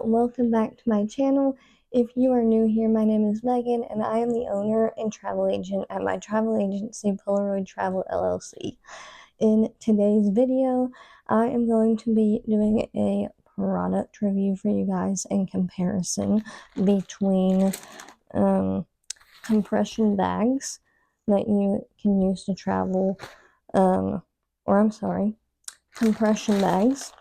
welcome back to my channel. If you are new here, my name is Megan and I am the owner and travel agent at my travel agency Polaroid Travel LLC. In today's video, I am going to be doing a product review for you guys in comparison between compression bags that you can use to travel, compression bags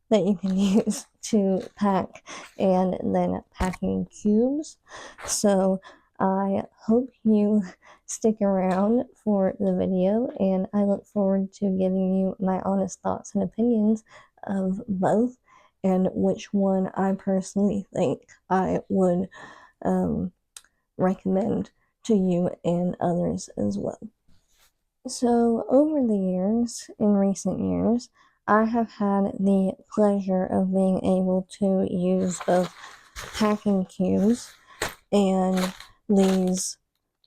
that you can use to pack, and then packing cubes. So I hope you stick around for the video, and I look forward to giving you my honest thoughts and opinions of both and which one I personally think I would recommend to you and others as well. So over the years, in recent years, I have had the pleasure of being able to use both packing cubes and these,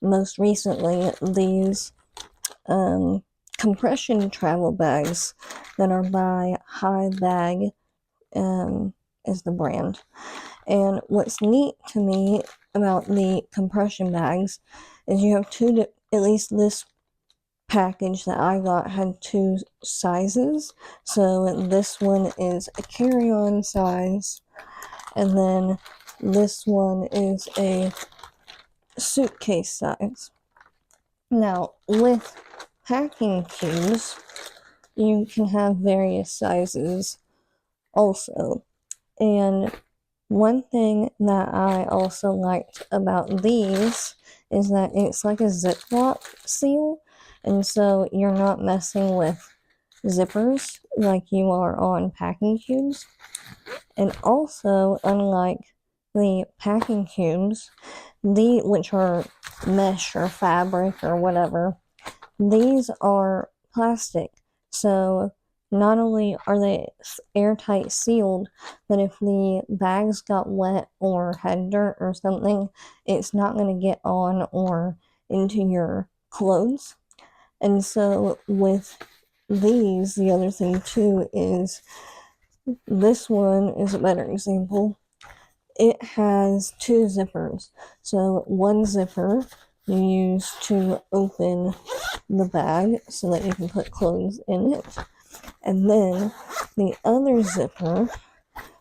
most recently, these compression travel bags that are by HiBag, is the brand. And what's neat to me about the compression bags is you have two, at least this package that I got had two sizes. So this one is a carry-on size, and then this one is a suitcase size. Now, with packing cubes, you can have various sizes also. And one thing that I also liked about these is that it's like a Ziploc seal. And so you're not messing with zippers like you are on packing cubes. And also, unlike the packing cubes, which are mesh or fabric or whatever, these are plastic. So not only are they airtight sealed, but if the bags got wet or had dirt or something, it's not going to get on or into your clothes. And so with these, the other thing too is, this one is a better example. It has two zippers. So one zipper you use to open the bag so that you can put clothes in it. And then the other zipper,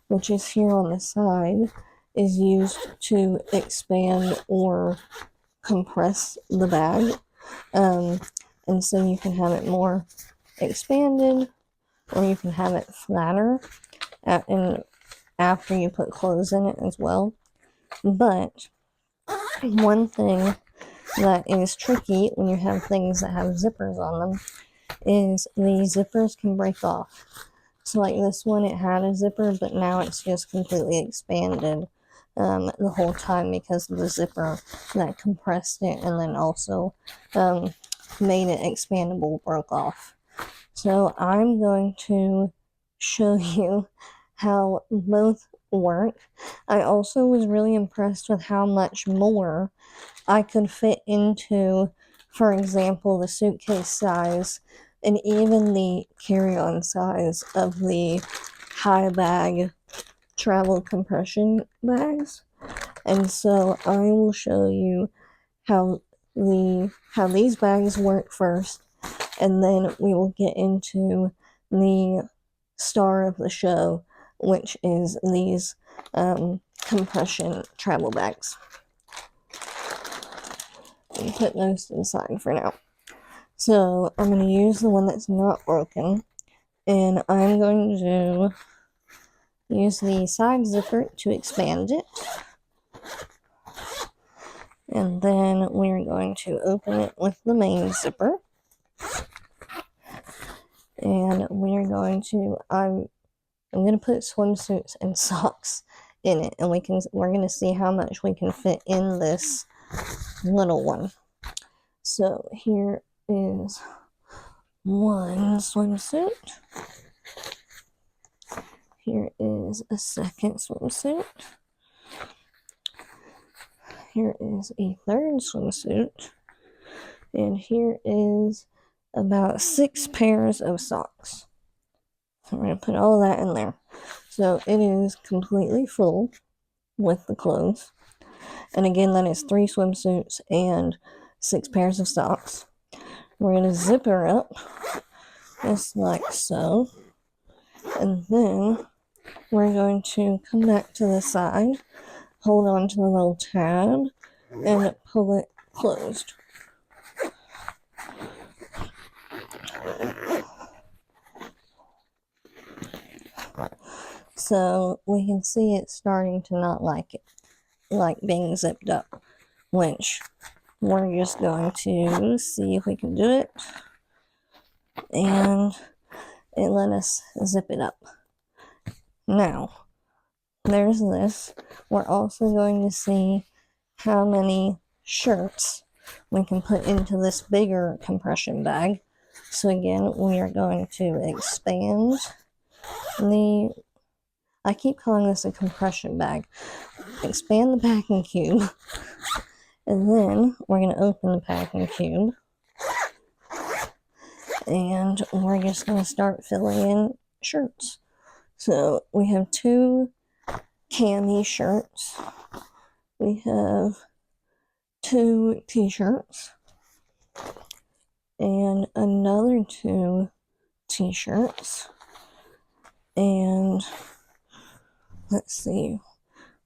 which is here on the side, is used to expand or compress the bag. And so you can have it more expanded, or you can have it flatter and after you put clothes in it as well. But one thing that is tricky when you have things that have zippers on them is the zippers can break off. So like this one, it had a zipper, but now it's just completely expanded the whole time because of the zipper that compressed it and then also made it expandable broke off. So I'm going to show you how both work. I also was really impressed with how much more I could fit into, for example, the suitcase size and even the carry-on size of the HiBag travel compression bags. And so I will show you how these bags work first, and then we will get into the star of the show, which is these compression travel bags. And put those to the side for now. So I'm going to use the one that's not broken, and I'm going to use the side zipper to expand it. And then we're going to open it with the main zipper. And we're going to, I'm going to put swimsuits and socks in it, and we're going to see how much we can fit in this little one. So here is one swimsuit. Here is a second swimsuit. Here is a third swimsuit. And here is about 6 pairs of socks. So I'm going to put all of that in there. So it is completely full with the clothes. And again, that is 3 swimsuits and 6 pairs of socks. We're going to zip her up, just like so. And then we're going to come back to the side, hold on to the little tab, and pull it closed. So we can see it's starting to not like it, like being zipped up, which we're just going to see if we can do it. And it let us zip it up. Now, there's this. We're also going to see how many shirts we can put into this bigger compression bag. So again, we are going to expand the, I keep calling this a compression bag, expand the packing cube, and then we're going to open the packing cube, and we're just going to start filling in shirts. So we have 2 cami shirts, we have 2 t-shirts, and another 2 t-shirts, and let's see,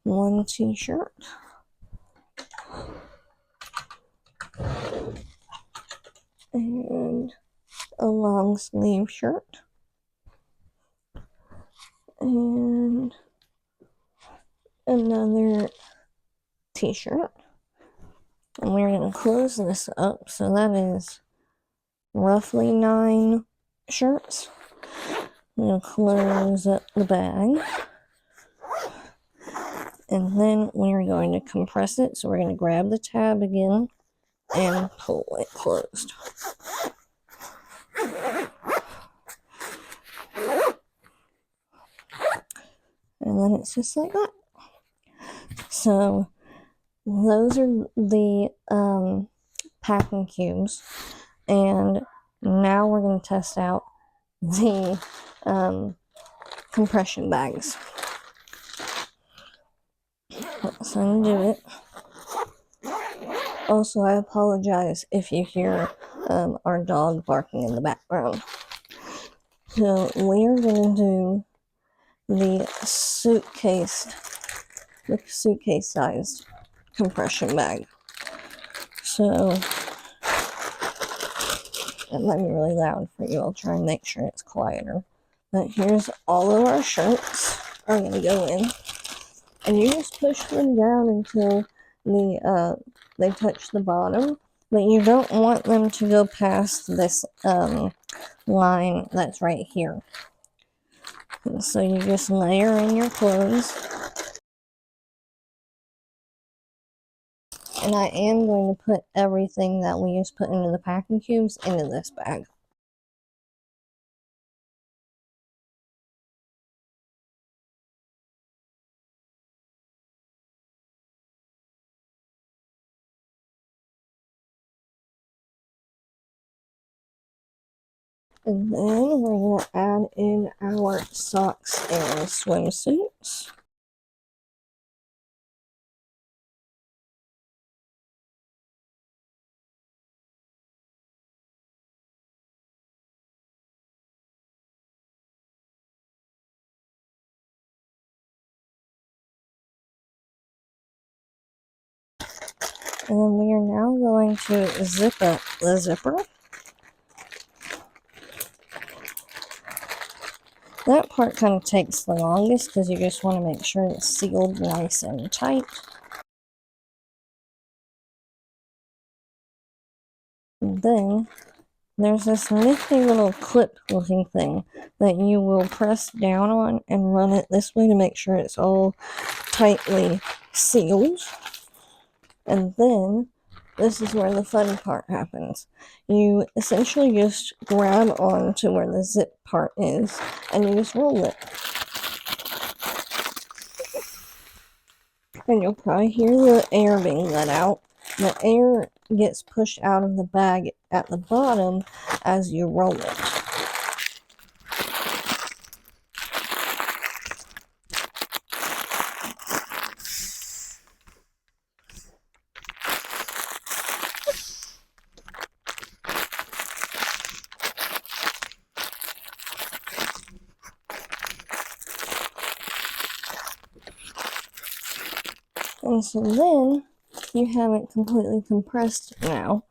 1 t-shirt, and a long sleeve shirt, and another t-shirt. And we're going to close this up, so that is roughly 9 shirts. I'm going to close up the bag, and then we're going to compress it. So we're going to grab the tab again and pull it closed. And then it's just like that. So those are the packing cubes, and now we're going to test out the compression bags. So I'm going to do it. Also, I apologize if you hear our dog barking in the background. So we are going to do the suitcase-sized compression bag. So it might be really loud for you. I'll try and make sure it's quieter. But here's all of our shirts are going to go in, and you just push them down until they touch the bottom. But you don't want them to go past this line that's right here. And so you just layer in your clothes. And I am going to put everything that we just put into the packing cubes into this bag. And then we're going to add in our socks and swimsuits. And we are now going to zip up the zipper. That part kind of takes the longest because you just want to make sure it's sealed nice and tight. And then there's this nifty little clip looking thing that you will press down on and run it this way to make sure it's all tightly sealed. And then this is where the fun part happens. You essentially just grab on to where the zip part is and you just roll it. And you'll probably hear the air being let out. The air gets pushed out of the bag at the bottom as you roll it. And so then you have it completely compressed now,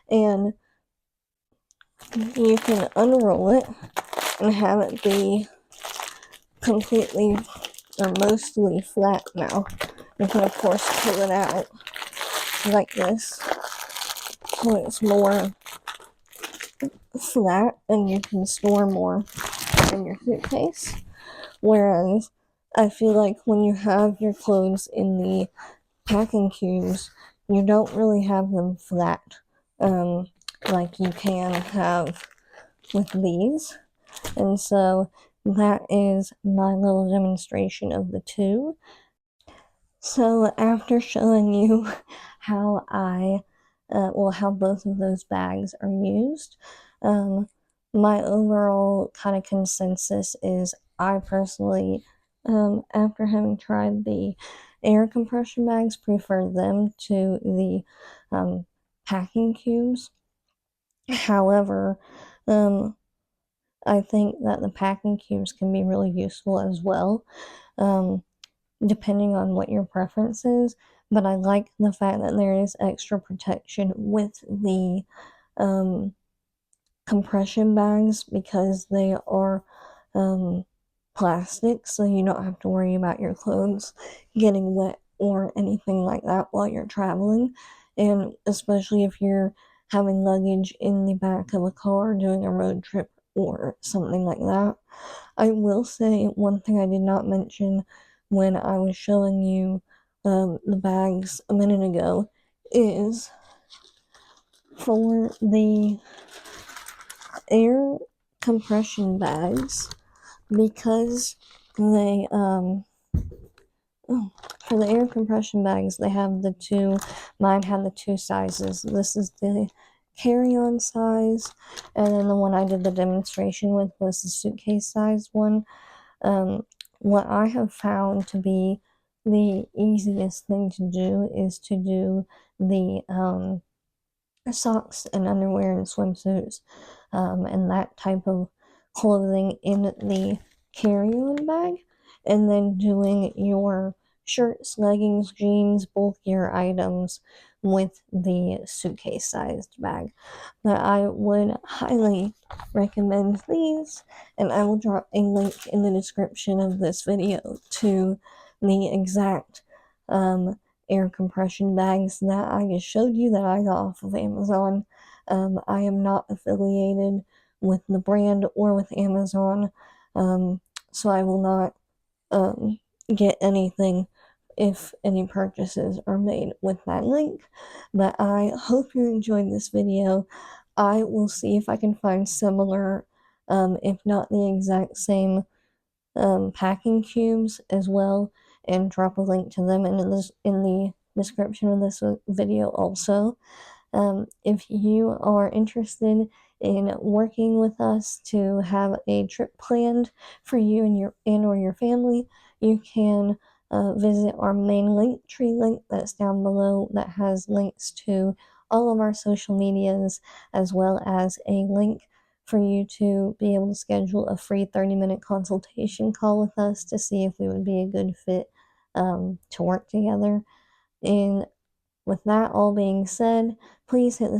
and you can unroll it and have it be completely or mostly flat now. You can, of course, pull it out like this so it's more flat and you can store more in your suitcase. Whereas I feel like when you have your clothes in the packing cubes, you don't really have them flat like you can have with these. And so that is my little demonstration of the two. So after showing you how how both of those bags are used, my overall kind of consensus is I personally, after having tried the air compression bags, prefer them to the packing cubes. However, I think that the packing cubes can be really useful as well. Depending on what your preference is, but I like the fact that there is extra protection with the compression bags because they are plastic, so you don't have to worry about your clothes getting wet or anything like that while you're traveling. And especially if you're having luggage in the back of a car doing a road trip or something like that. I will say one thing I did not mention when I was showing you the bags a minute ago is for the air compression bags, because they for the air compression bags they have the two, mine had the two sizes. This is the carry-on size, and then the one I did the demonstration with was the suitcase size one. What I have found to be the easiest thing to do is to do the socks and underwear and swimsuits and that type of clothing in the carry-on bag, and then doing your shirts, leggings, jeans, bulkier items with the suitcase sized bag. But I would highly recommend these, and I will drop a link in the description of this video to the exact air compression bags that I just showed you that I got off of Amazon. I am not affiliated with the brand or with Amazon, so I will not get anything if any purchases are made with that link. But I hope you enjoyed this video. I will see if I can find similar, if not the exact same, packing cubes as well, and drop a link to them in the description of this video also. If you are interested in working with us to have a trip planned for you and or your family, you can visit our main link tree link that's down below that has links to all of our social medias, as well as a link for you to be able to schedule a free 30-minute consultation call with us to see if we would be a good fit to work together. And with that all being said, please hit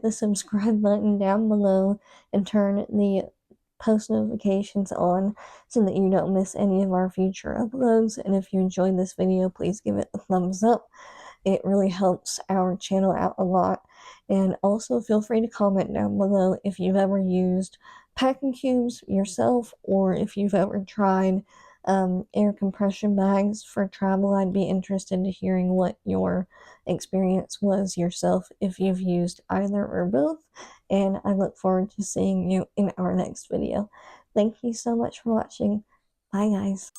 the subscribe button down below and turn the post notifications on so that you don't miss any of our future uploads. And if you enjoyed this video, please give it a thumbs up. It really helps our channel out a lot. And also feel free to comment down below if you've ever used packing cubes yourself, or if you've ever tried air compression bags for travel. I'd be interested in hearing what your experience was yourself, if you've used either or both. And I look forward to seeing you in our next video. Thank you so much for watching. Bye, guys.